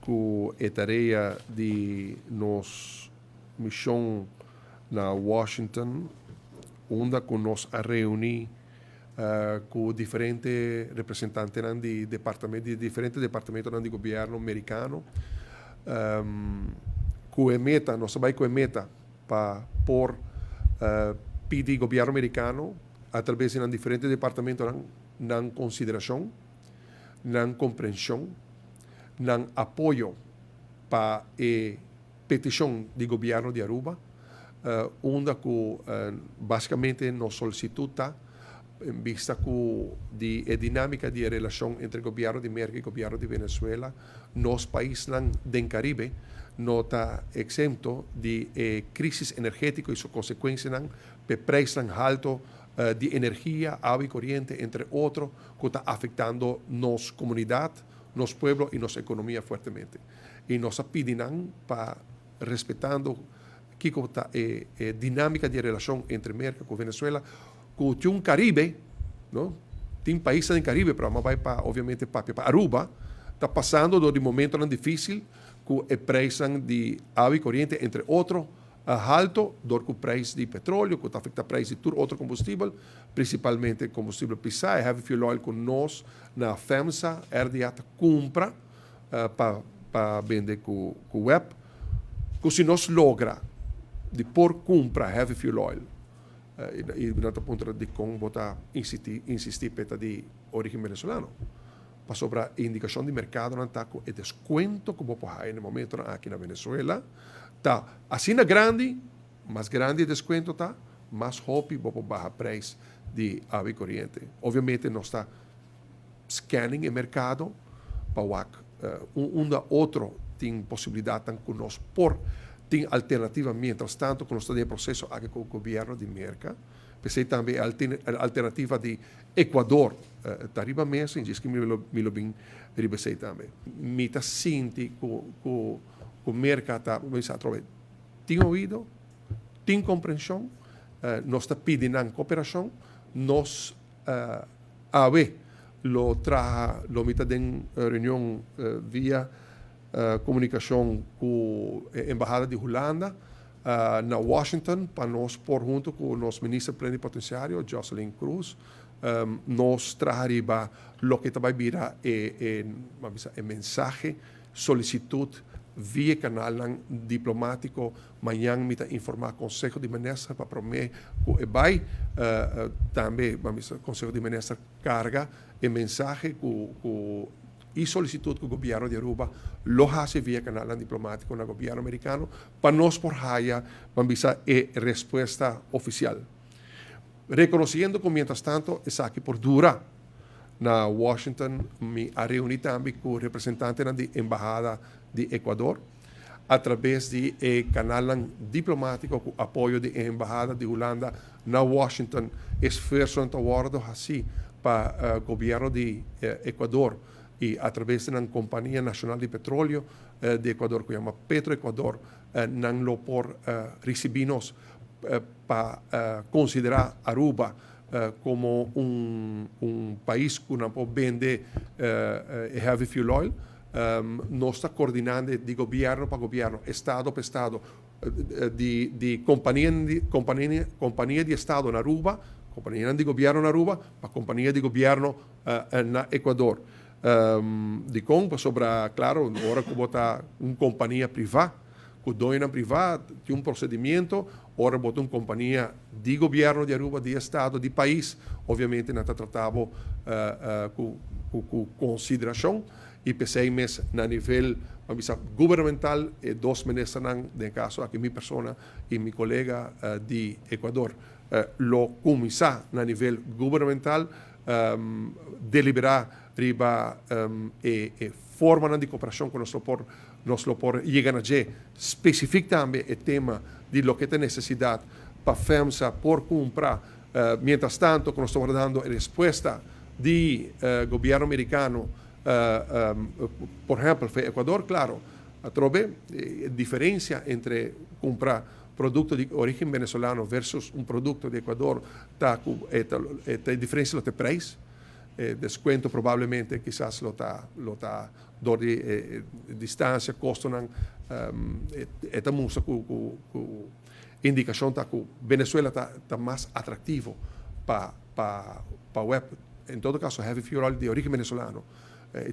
com a tarefa de nos missão na Washington, onde com nós a reunir com diferentes representantes de diferentes departamentos do governo americano, com a meta, nós vai com a meta para por pedir governo americano através de diferentes departamentos na consideração, na compreensão, na apoio para a petição do governo de Aruba, onde basicamente nos solicita em vista de a dinâmica de relação entre o governo de América e o governo de Venezuela, nos países do Caribe não está exento de crise energética e suas consequências para preços altos de energia, água e corrente, entre outros, que está afetando nossa comunidade, nosso povo e nossa economia fortemente. E nós pedimos para respeitando que está a dinâmica de relação entre América e Venezuela, que tem um Caribe, não? Tem países do Caribe, mas vai para, obviamente, para Aruba, está passando de um momento difícil, com o preço de água e corrente, entre outros, alto, do que o preço de petróleo, que afeta o preço de todo outro combustível, principalmente combustível pisar, heavy fuel oil, que nós, na FEMSA, RDA, compra para vender com o web, que se nós logra de por compra heavy fuel oil, e no ponto de como botar insistir para de origem venezuelana, para sobre a indicação de mercado não está com o desconto que vou pagar no momento aqui na Venezuela, tá assim na grande, mais grande desconto tá, mais rápido vou baixar preço de água e corrente. Obviamente não está scanning o mercado para outro tem possibilidade com nós por tem alternativa, mientras tanto, que nós estamos em processo aqui com o governo de América. Pensei também a alternativa de Equador, está arriba mesmo, diz que me lo bem ribesei também. Me está sentindo que o América está, tem ouvido, tem compreensão, nós está pedindo cooperação, nós, a ver, lo mita em reunião via comunicação com a Embajada de Holanda na Washington, para nós por junto com o nosso ministro plenipotenciário, Jocelyn Cruz, nós trajaremos o que vai virar a mensagem, solicitud via canal diplomático, amanhã me informar Conselho de Ministros para prometer que vai também Conselho de Ministros carga a mensagem e solicitud que o governo de Aruba lo hace via canal diplomático no governo americano para nós por haya vamos a resposta oficial. Reconhecendo que, mientras tanto, es aqui por dura na Washington, me reuni também com o representante da Embajada de Equador, através de canal diplomático com apoio da Embajada de Holanda na Washington, esforço em acordo assim para o governo de Equador e através da Companhia Nacional de Petróleo de Equador, que se chama Petroequador, não lo por recibirnos para considerar Aruba como país que não pode vender heavy fuel oil. Nós está coordenando de governo para governo, estado para estado, de companhia de estado na Aruba, companhia de governo na Aruba, para companhia de governo na Equador. De como sobre, claro, agora como está uma companhia privada, que o dono privado tem um procedimento, agora botou uma companhia de governo de Aruba, de estado, de país, obviamente não está tratado com consideração, e pensei mais na nível governamental, e dois ministros, no caso aqui minha pessoa e meu colega de Equador, lo começar na nível governamental, deliberar riba forma de cooperação que nós por chegar a gente, especificar também o tema de lo que tem necessidade para FEMSA por comprar, mientras tanto que nós estamos dando a resposta do governo americano, por exemplo, o Equador, claro, trove diferença entre comprar produto de origem venezuelano versus um produto de Equador, tem diferença no preço. descuento probablemente quizás lo está de distancia, costan esta musa cu indicación ta que Venezuela está más atractivo para web. En todo caso, heavy fuel de origen venezolano,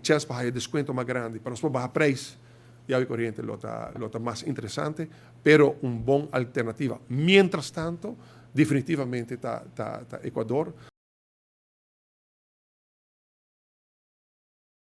chance para descuento más grande, para nosotros bajar precio, ya hoy corriente lo está más interesante, pero una buena alternativa. Mientras tanto, definitivamente está Ecuador